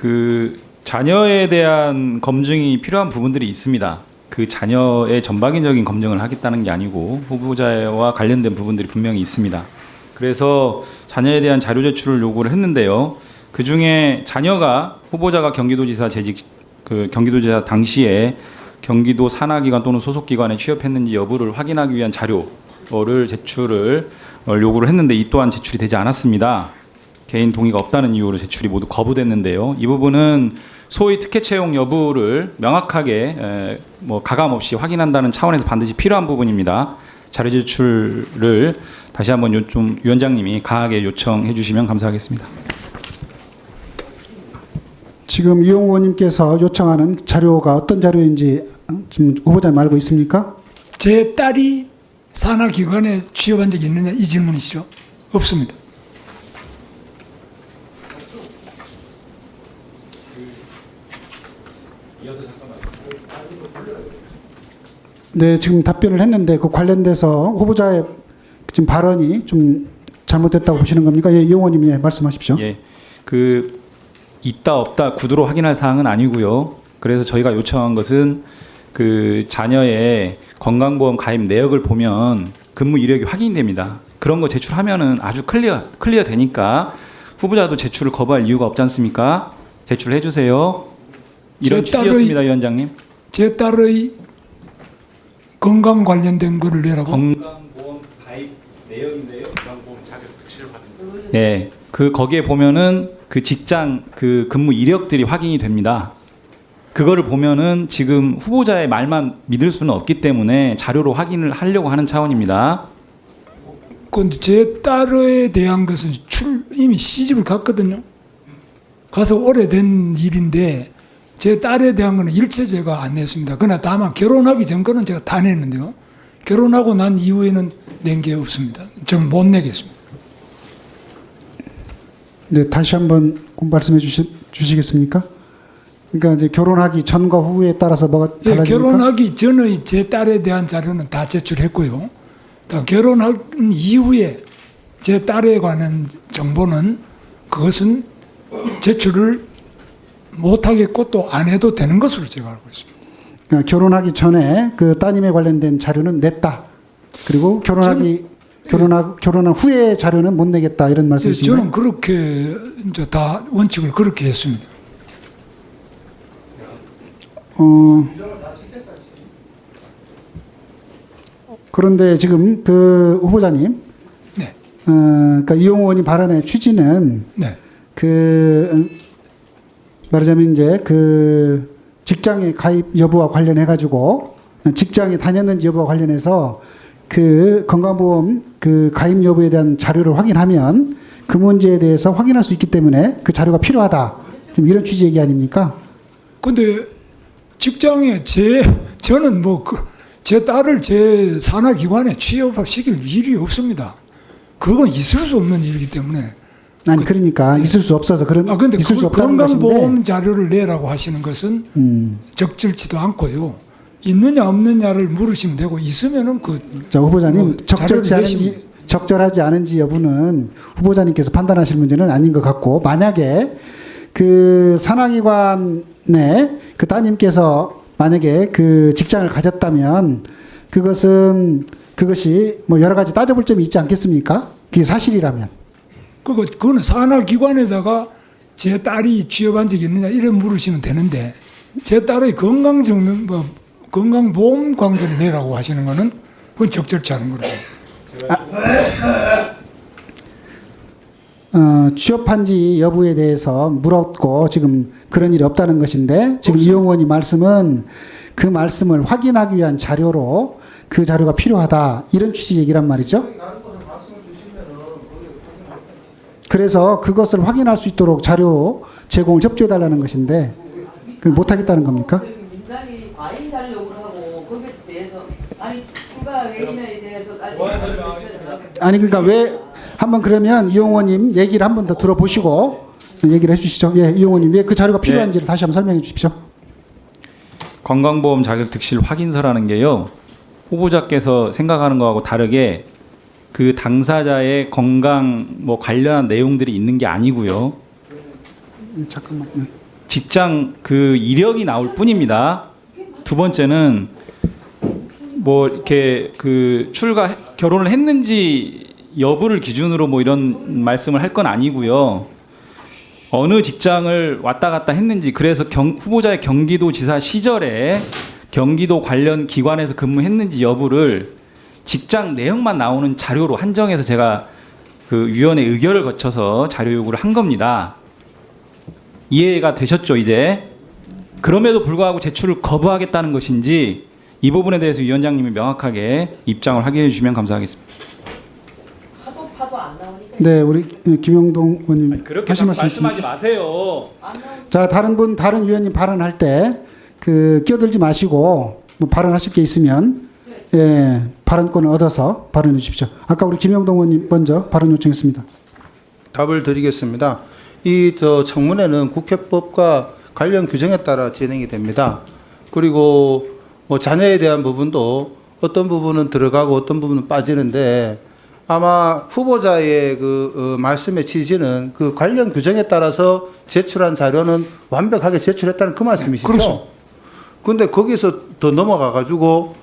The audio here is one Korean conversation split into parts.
그 자녀에 대한 검증이 필요한 부분들이 있습니다. 그 자녀의 전방위적인 검증을 하겠다는 게 아니고 후보자와 관련된 부분들이 분명히 있습니다. 그래서 자녀에 대한 자료 제출을 요구를 했는데요. 그 중에 자녀가 후보자가 경기도지사 재직 경기도지사 당시에 경기도 산하기관 또는 소속기관에 취업했는지 여부를 확인하기 위한 자료를 제출을 요구를 했는데 이 또한 제출이 되지 않았습니다. 개인 동의가 없다는 이유로 제출이 모두 거부됐는데요. 이 부분은 소위 특혜 채용 여부를 명확하게 가감 없이 확인한다는 차원에서 반드시 필요한 부분입니다. 자료 제출을 다시 한번 좀 위원장님이 강하게 요청해 주시면 감사하겠습니다. 지금 이용우 의원님께서 요청하는 자료가 어떤 자료인지 지금 후보자님 알고 있습니까? 제 딸이 산하기관에 취업한 적이 있느냐 이 질문이시죠? 없습니다. 네, 지금 답변을 했는데 그 관련돼서 후보자의 지금 발언이 좀 잘못됐다고 보시는 겁니까? 예, 이용우 의원님 예, 말씀하십시오. 예, 그 있다 없다 구두로 확인할 사항은 아니고요. 그래서 저희가 요청한 것은 그 자녀의 건강보험 가입 내역을 보면 근무 이력이 확인됩니다. 그런 거 제출하면은 아주 클리어 되니까 후보자도 제출을 거부할 이유가 없지 않습니까? 제출해 주세요. 이런 취지였습니다, 위원장님. 제 딸의 건강 관련된 거를 내라고? 건강보험 가입 내역인데요. 건강보험 자격 특실을 받은. 네, 그 거기에 보면은 그 직장 그 근무 이력들이 확인이 됩니다. 그거를 보면은 지금 후보자의 말만 믿을 수는 없기 때문에 자료로 확인을 하려고 하는 차원입니다. 그런데 제 딸에 대한 것은 이미 시집을 갔거든요. 가서 오래된 일인데 제 딸에 대한 거는 일체 제가 안 냈습니다. 그러나 다만 결혼하기 전 거는 제가 다 냈는데요. 결혼하고 난 이후에는 낸 게 없습니다. 좀 못 내겠습니다. 네, 다시 한번 말씀해 주시겠습니까? 그러니까 이제 결혼하기 전과 후에 따라서 뭐가 달라집니까? 예, 결혼하기 전의 제 딸에 대한 자료는 다 제출했고요. 결혼한 이후에 제 딸에 관한 정보는 그것은 제출을 못하겠고 또 안 해도 되는 것으로 제가 알고 있습니다. 그러니까 결혼하기 전에 그 따님에 관련된 자료는 냈다. 그리고 결혼한 후에 자료는 못 내겠다 이런 말씀이신가요? 저는 그렇게 이제 다 원칙을 그렇게 했습니다. 그런데 지금 그 후보자님, 네. 그러니까 이용우 의원님 발언의 취지는 네. 말하자면 이제 그 직장에 가입 여부와 관련해 가지고 직장에 다녔는지 여부와 관련해서 그 건강보험 그 가입 여부에 대한 자료를 확인하면 그 문제에 대해서 확인할 수 있기 때문에 그 자료가 필요하다. 지금 이런 취지 얘기 아닙니까? 근데 직장에 저는 제 딸을 제 산하기관에 취업시킬 일이 없습니다. 그건 있을 수 없는 일이기 때문에. 아니 그러니까 있을 수 없어서 근데 있을 수 없다는 건강보험 것인데. 자료를 내라고 하시는 것은 적절치도 않고요. 있느냐 없느냐를 물으시면 되고 있으면은 자 후보자님 적절하지 않은지 여부는 후보자님께서 판단하실 문제는 아닌 것 같고, 만약에 그 산하기관에 그 따님께서 만약에 그 직장을 가졌다면 그것이 뭐 여러 가지 따져볼 점이 있지 않겠습니까? 그게 사실이라면. 그거는 산하기관에다가 제 딸이 취업한 적이 있느냐 이런 물으시면 되는데, 제 딸의 건강보험 관계를 내라고 하시는 거는 그건 적절치 않은 거라고. 취업한지 여부에 대해서 물었고 지금 그런 일이 없다는 것인데, 지금 이용우 의원님 말씀은 그 말씀을 확인하기 위한 자료로 그 자료가 필요하다 이런 취지 얘기란 말이죠. 그래서 그것을 확인할 수 있도록 자료 제공을 협조해달라는 것인데 그걸 못하겠다는 겁니까? 민간이 과잉 자료 요구를 하고 거기에 대해서 추가 외인에 대해서 아니 그러니까 왜 한번 그러면 이용우 의원님 얘기를 한 번 더 들어보시고 얘기를 해주시죠. 예, 이용우 의원님 왜 그 자료가 필요한지를 다시 한번 설명해 주십시오. 건강보험 자격 득실 확인서라는 게요, 후보자께서 생각하는 거하고 다르게 그 당사자의 건강 관련한 내용들이 있는 게 아니고요. 잠깐만요. 직장 그 이력이 나올 뿐입니다. 두 번째는 뭐 이렇게 그 결혼을 했는지 여부를 기준으로 뭐 이런 말씀을 할 건 아니고요. 어느 직장을 왔다 갔다 했는지, 그래서 후보자의 경기도지사 시절에 경기도 관련 기관에서 근무했는지 여부를 직장 내용만 나오는 자료로 한정해서 제가 그 위원회 의결을 거쳐서 자료 요구를 한 겁니다. 이해가 되셨죠, 이제? 그럼에도 불구하고 제출을 거부하겠다는 것인지 이 부분에 대해서 위원장님이 명확하게 입장을 확인해 주시면 감사하겠습니다. 파도 안 나오니까. 네, 우리 김영동 의원님 그렇게 하실 말씀 있습니다. 말씀하지 마세요. 자, 다른 위원님 발언할 때 그 끼어들지 마시고 뭐 발언하실 게 있으면 발언권을 얻어서 발언해 주십시오. 아까 우리 김영동 의원님 먼저 발언 요청했습니다. 답을 드리겠습니다. 이 청문회는 국회법과 관련 규정에 따라 진행이 됩니다. 그리고 뭐 자녀에 대한 부분도 어떤 부분은 들어가고 어떤 부분은 빠지는데, 아마 후보자의 그 말씀의 취지는 그 관련 규정에 따라서 제출한 자료는 완벽하게 제출했다는 그 말씀이시죠? 그렇죠. 근데 거기서 더 넘어가 가지고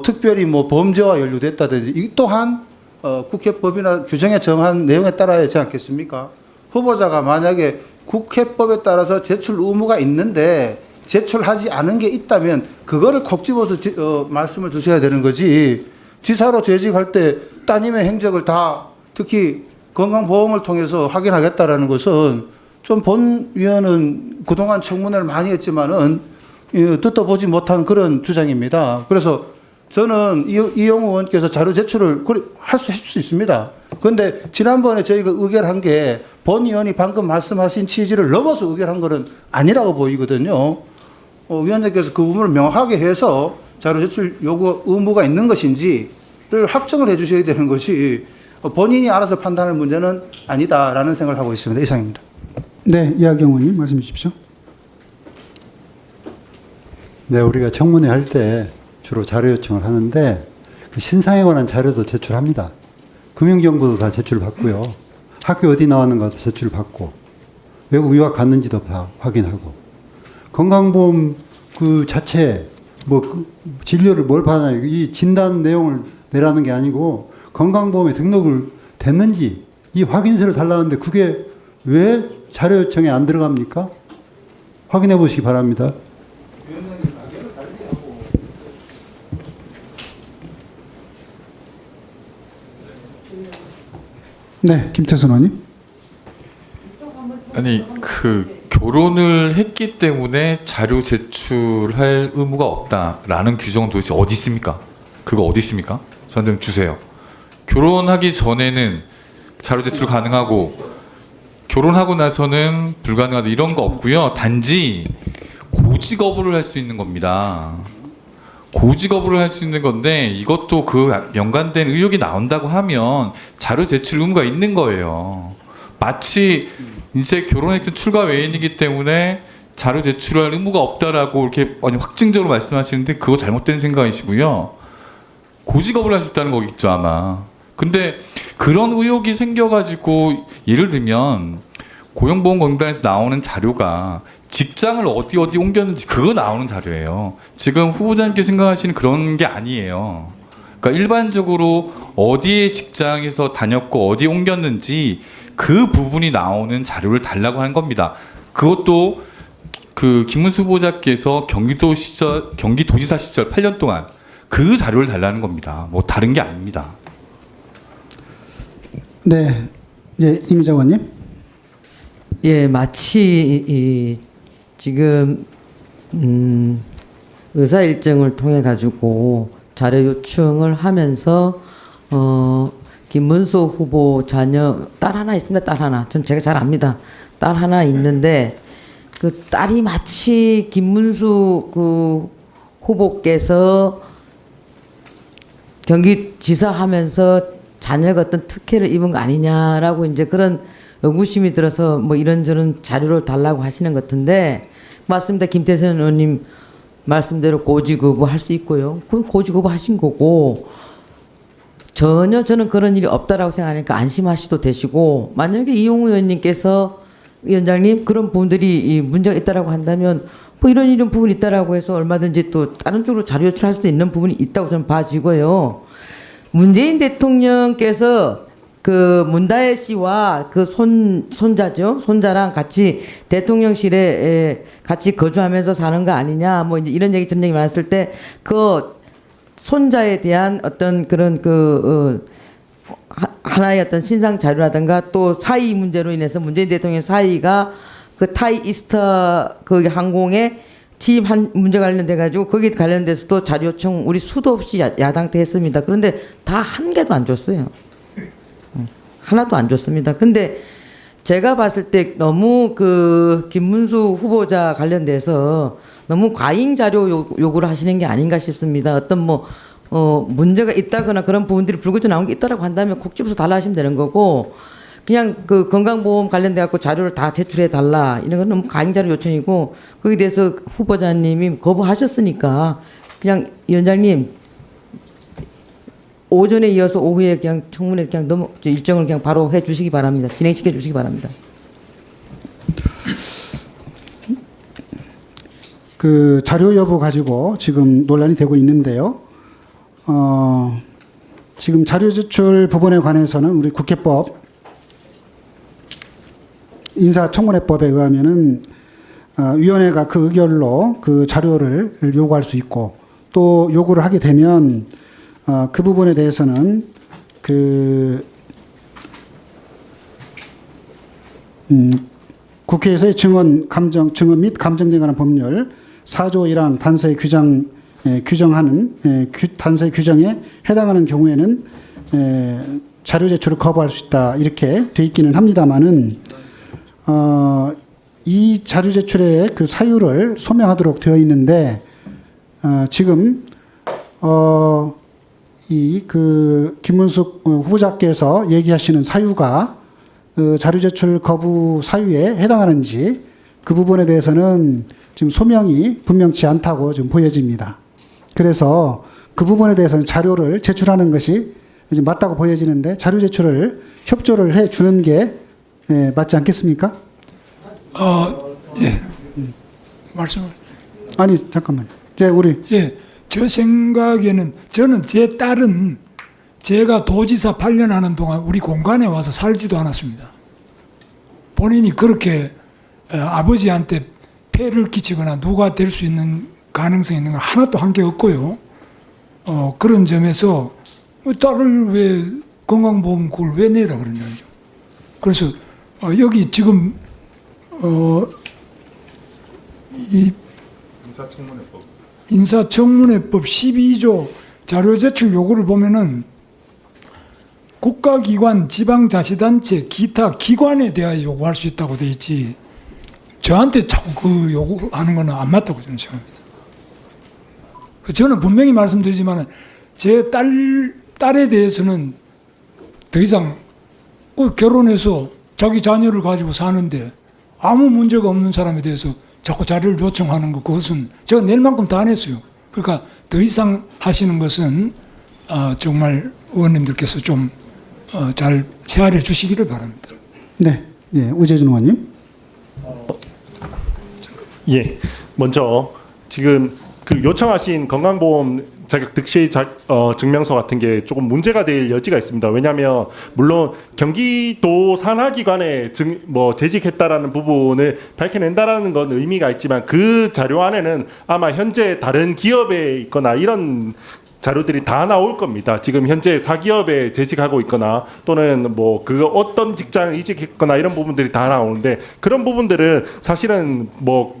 특별히 뭐 범죄와 연루됐다든지, 이 또한 국회법이나 규정에 정한 내용에 따라야 하지 않겠습니까? 후보자가 만약에 국회법에 따라서 제출 의무가 있는데 제출하지 않은 게 있다면 그거를 콕 집어서 말씀을 주셔야 되는 거지. 지사로 재직할 때 따님의 행적을 다, 특히 건강보험을 통해서 확인하겠다라는 것은 좀 본 위원은 그동안 청문회를 많이 했지만은 듣어보지 못한 그런 주장입니다. 그래서 저는 이용우 의원께서 자료 제출을 할 수 있습니다. 그런데 지난번에 저희가 의결한 게 본 의원이 방금 말씀하신 취지를 넘어서 의결한 것은 아니라고 보이거든요. 위원장께서 그 부분을 명확하게 해서 자료 제출 요구 의무가 있는 것인지를 확정을 해 주셔야 되는 것이 본인이 알아서 판단할 문제는 아니다라는 생각을 하고 있습니다. 이상입니다. 네, 이하경 의원님 말씀 주십시오. 네, 우리가 청문회 할 때 주로 자료 요청을 하는데 그 신상에 관한 자료도 제출합니다. 금융정보도 다 제출받고요. 학교 어디 나왔는가도 제출받고, 외국 유학 갔는지도 다 확인하고, 건강보험 그 자체 뭐 진료를 뭘 받나요? 이 진단 내용을 내라는 게 아니고 건강보험에 등록을 됐는지 이 확인서를 달라는데 그게 왜 자료 요청에 안 들어갑니까? 확인해 보시기 바랍니다. 네, 김태선 의원님. 아니 그 결혼을 했기 때문에 자료 제출할 의무가 없다라는 규정은 도대체 어디 있습니까? 그거 어디 있습니까? 저한테 좀 주세요. 결혼하기 전에는 자료 제출 가능하고 결혼하고 나서는 불가능하다 이런 거 없고요. 단지 고지 거부를 할 수 있는 겁니다. 고지 거부를 할 수 있는 건데 이것도 그 연관된 의혹이 나온다고 하면 자료 제출 의무가 있는 거예요. 마치 이제 결혼했던 출가 외인이기 때문에 자료 제출할 의무가 없다라고 이렇게 확증적으로 말씀하시는데 그거 잘못된 생각이시고요. 고지 거부를 할 수 있다는 거겠죠 아마. 근데 그런 의혹이 생겨가지고 예를 들면 고용보험공단에서 나오는 자료가 직장을 어디 옮겼는지 그거 나오는 자료예요. 지금 후보자님께 생각하시는 그런 게 아니에요. 그러니까 일반적으로 어디에 직장에서 다녔고 어디에 옮겼는지 그 부분이 나오는 자료를 달라고 한 겁니다. 그것도 그 김문수 후보자께서 경기도지사 시절 8년 동안 그 자료를 달라는 겁니다. 뭐 다른 게 아닙니다. 네, 이제 이미자 의원님. 예, 마치 지금 의사 일정을 통해 가지고 자료 요청을 하면서 김문수 후보 자녀 딸 하나 있습니다. 딸 하나. 전 제가 잘 압니다. 딸 하나 있는데 그 딸이 마치 김문수 그 후보께서 경기지사 하면서 자녀가 어떤 특혜를 입은 거 아니냐라고 이제 그런 의구심이 들어서 뭐 이런저런 자료를 달라고 하시는 것 같은데 맞습니다. 김태선 의원님 말씀대로 고지거부 할 수 있고요. 그건 고지거부 하신 거고 전혀 저는 그런 일이 없다라고 생각하니까 안심하셔도 되시고 만약에 이용우 의원님께서 위원장님 그런 부분들이 이 문제가 있다라고 한다면 뭐 이런 부분이 있다라고 해서 얼마든지 또 다른 쪽으로 자료 요청할 수도 있는 부분이 있다고 저는 봐지고요. 문재인 대통령께서 그 문다혜 씨와 그 손자랑 같이 대통령실에 같이 거주하면서 사는 거 아니냐 뭐 이제 이런 얘기 전쟁이 많았을 때 그 손자에 대한 어떤 그런 하나의 어떤 신상 자료라든가 또 사의 문제로 인해서 문재인 대통령 사의가 그 타이 이스터 그 항공에 취입한 문제 관련돼 가지고 거기 관련돼서도 자료 요청 우리 수도 없이 야당 때 했습니다. 그런데 다 한 개도 안 줬어요. 하나도 안 줬습니다. 근데 제가 봤을 때 너무 그 김문수 후보자 관련돼서 너무 과잉 자료 요구를 하시는 게 아닌가 싶습니다. 어떤 문제가 있다거나 그런 부분들이 불거져 나온 게 있다라고 한다면 콕 집어서 달라 하시면 되는 거고 그냥 그 건강보험 관련돼 갖고 자료를 다 제출해 달라 이런 건 너무 과잉 자료 요청이고 거기에 대해서 후보자님이 거부하셨으니까 그냥 위원장님 오전에 이어서 오후에 그냥 청문회 그냥 일정을 그냥 바로 해 주시기 바랍니다. 진행시켜 주시기 바랍니다. 그 자료 여부 가지고 지금 논란이 되고 있는데요. 지금 자료 제출 부분에 관해서는 우리 국회법 인사청문회법에 의하면은 위원회가 그 의결로 그 자료를 요구할 수 있고 또 요구를 하게 되면 그 부분에 대해서는 국회에서의 증언 및 감정에 관한 법률 4조 1항 단서의 단서의 규정에 해당하는 경우에는 자료 제출을 거부할 수 있다 이렇게 돼 있기는 합니다만은 이 자료 제출의 그 사유를 소명하도록 되어 있는데 지금 김문숙 후보자께서 얘기하시는 사유가 자료 제출 거부 사유에 해당하는지 그 부분에 대해서는 지금 소명이 분명치 않다고 좀 보여집니다. 그래서 그 부분에 대해서는 자료를 제출하는 것이 이제 맞다고 보여지는데 자료 제출을 협조를 해 주는 게 맞지 않겠습니까? 예. 말씀을. 아니 잠깐만. 이제 우리 저 생각에는 저는 제 딸은 제가 도지사 8년 하는 동안 우리 공간에 와서 살지도 않았습니다. 본인이 그렇게 아버지한테 폐를 끼치거나 누가 될 수 있는 가능성이 있는 건 하나도 한 게 없고요. 그런 점에서 딸을 왜 건강보험 그걸 왜 내라 그러냐죠. 그래서 여기 지금 이 인사청문회법 12조 자료 제출 요구를 보면은 국가기관, 지방자치단체, 기타 기관에 대하여 요구할 수 있다고 돼 있지. 저한테 자꾸 그 요구하는 건 안 맞다고 저는 생각합니다. 저는 분명히 말씀드리지만 제 딸에 대해서는 더 이상 결혼해서 자기 자녀를 가지고 사는데 아무 문제가 없는 사람에 대해서 자꾸 자료를 요청하는 것, 그것은 제가 낼 만큼 다 안 했어요. 그러니까 더 이상 하시는 것은 정말 의원님들께서 좀 잘 헤아려 주시기를 바랍니다. 네, 우재준 의원님. 예, 먼저 지금 그 요청하신 건강보험 자격 득실 증명서 같은 게 조금 문제가 될 여지가 있습니다. 왜냐하면 물론 경기도 산하기관에 재직했다라는 부분을 밝혀낸다라는 건 의미가 있지만 그 자료 안에는 아마 현재 다른 기업에 있거나 이런 자료들이 다 나올 겁니다. 지금 현재 사기업에 재직하고 있거나 또는 그 어떤 직장을 이직했거나 이런 부분들이 다 나오는데 그런 부분들은 사실은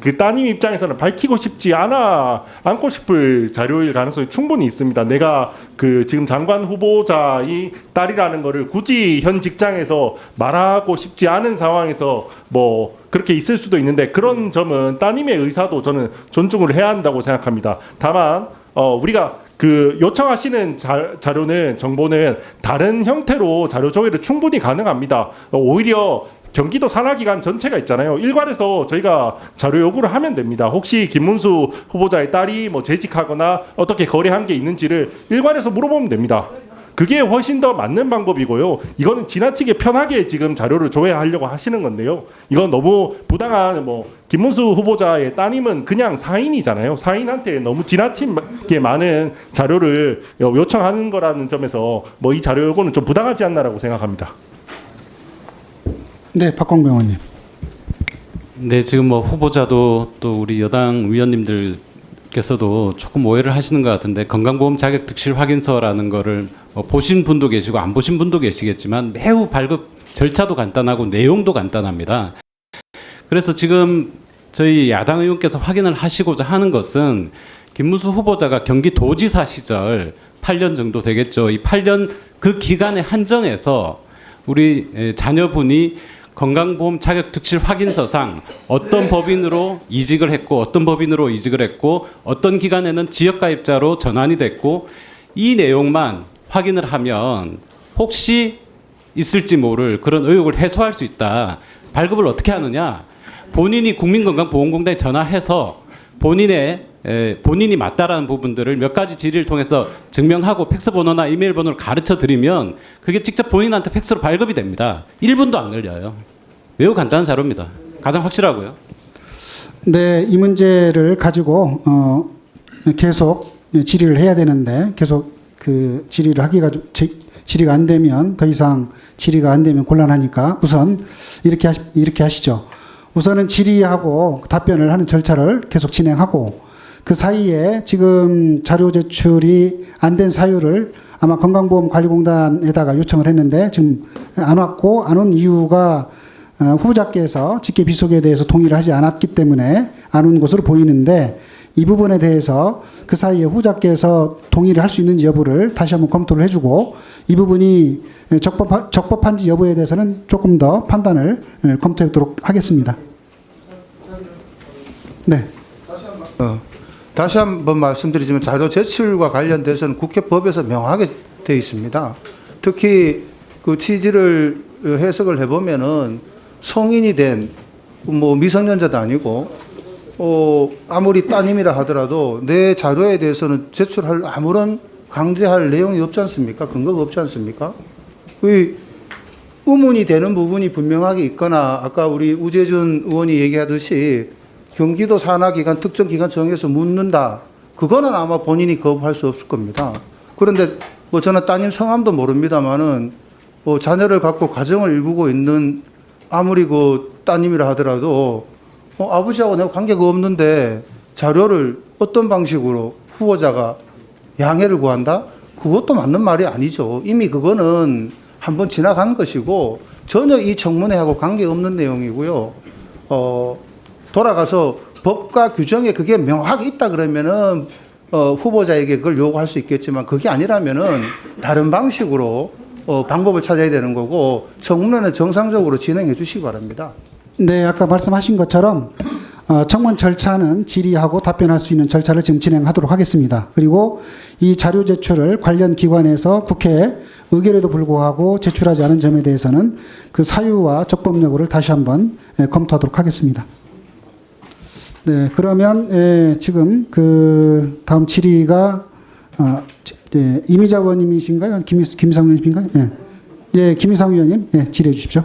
그 따님 입장에서는 밝히고 싶지 않고 싶을 자료일 가능성이 충분히 있습니다. 내가 그 지금 장관 후보자의 딸이라는 거를 굳이 현 직장에서 말하고 싶지 않은 상황에서 그렇게 있을 수도 있는데 그런 점은 따님의 의사도 저는 존중을 해야 한다고 생각합니다. 다만 우리가 그 요청하시는 자료는 정보는 다른 형태로 자료 조회를 충분히 가능합니다. 오히려 경기도 산하기관 전체가 있잖아요. 일괄해서 저희가 자료 요구를 하면 됩니다. 혹시 김문수 후보자의 딸이 재직하거나 어떻게 거래한 게 있는지를 일괄해서 물어보면 됩니다. 그게 훨씬 더 맞는 방법이고요. 이거는 지나치게 편하게 지금 자료를 조회하려고 하시는 건데요. 이건 너무 부당한 김문수 후보자의 따님은 그냥 사인이잖아요. 사인한테 너무 지나치게 많은 자료를 요청하는 거라는 점에서 이 자료 요구는 좀 부당하지 않나라고 생각합니다. 네, 박광배 의원님. 네, 지금 후보자도 또 우리 여당 의원님들께서도 조금 오해를 하시는 것 같은데 건강보험 자격 득실 확인서라는 거를 보신 분도 계시고 안 보신 분도 계시겠지만 매우 발급 절차도 간단하고 내용도 간단합니다. 그래서 지금 저희 야당 의원께서 확인을 하시고자 하는 것은 김문수 후보자가 경기도지사 시절 8년 정도 되겠죠. 이 8년 그 기간에 한정해서 우리 자녀분이 건강보험 자격 득실 확인서상 어떤 법인으로 이직을 했고 어떤 법인으로 이직을 했고 어떤 기간에는 지역가입자로 전환이 됐고 이 내용만 확인을 하면 혹시 있을지 모를 그런 의혹을 해소할 수 있다. 발급을 어떻게 하느냐? 본인이 국민건강보험공단에 전화해서 본인이 맞다라는 부분들을 몇 가지 질의를 통해서 증명하고 팩스 번호나 이메일 번호를 가르쳐 드리면 그게 직접 본인한테 팩스로 발급이 됩니다. 1분도 안 걸려요. 매우 간단한 자료입니다. 가장 확실하고요. 네, 이 문제를 가지고 계속 질의를 해야 되는데 계속 그 질의를 하기가 질의가 안 되면 더 이상 질의가 안 되면 곤란하니까 우선 이렇게 하시죠. 우선은 질의하고 답변을 하는 절차를 계속 진행하고 그 사이에 지금 자료 제출이 안 된 사유를 아마 건강보험관리공단에다가 요청을 했는데 지금 안 왔고 안 온 이유가 후보자께서 직계 비속에 대해서 동의를 하지 않았기 때문에 안 온 것으로 보이는데 이 부분에 대해서 그 사이에 후보자께서 동의를 할 수 있는지 여부를 다시 한번 검토를 해주고 이 부분이 적법한지 여부에 대해서는 조금 더 판단을 검토하도록 하겠습니다. 네. 다시 한번 말씀드리지만 자료 제출과 관련돼서는 국회법에서 명확하게 되어 있습니다. 특히 그 취지를 해석을 해보면은 성인이 된 미성년자도 아니고 아무리 따님이라 하더라도 내 자료에 대해서는 제출할 아무런 강제할 내용이 없지 않습니까? 근거가 없지 않습니까? 의문이 되는 부분이 분명하게 있거나 아까 우리 우재준 의원이 얘기하듯이 경기도 산하기관 특정 기관 정해서 묻는다. 그거는 아마 본인이 거부할 수 없을 겁니다. 그런데 저는 따님 성함도 모릅니다만은 자녀를 갖고 가정을 일구고 있는 아무리 그 따님이라 하더라도 아버지하고 내가 관계가 없는데 자료를 어떤 방식으로 후보자가 양해를 구한다? 그것도 맞는 말이 아니죠. 이미 그거는 한번 지나간 것이고 전혀 이 청문회하고 관계없는 내용이고요. 돌아가서 법과 규정에 그게 명확히 있다 그러면은 후보자에게 그걸 요구할 수 있겠지만 그게 아니라면은 다른 방식으로 방법을 찾아야 되는 거고 청문회는 정상적으로 진행해 주시기 바랍니다. 네, 아까 말씀하신 것처럼 청문 절차는 질의하고 답변할 수 있는 절차를 지금 진행하도록 하겠습니다. 그리고 이 자료 제출을 관련 기관에서 국회에 의결에도 불구하고 제출하지 않은 점에 대해서는 그 사유와 적법 여부를 다시 한번 검토하도록 하겠습니다. 네, 그러면 지금 그 다음 질의가 이미자 의원님이신가요? 김희상 의원님인가요? 예, 김희상 의원님, 질의해 주십시오.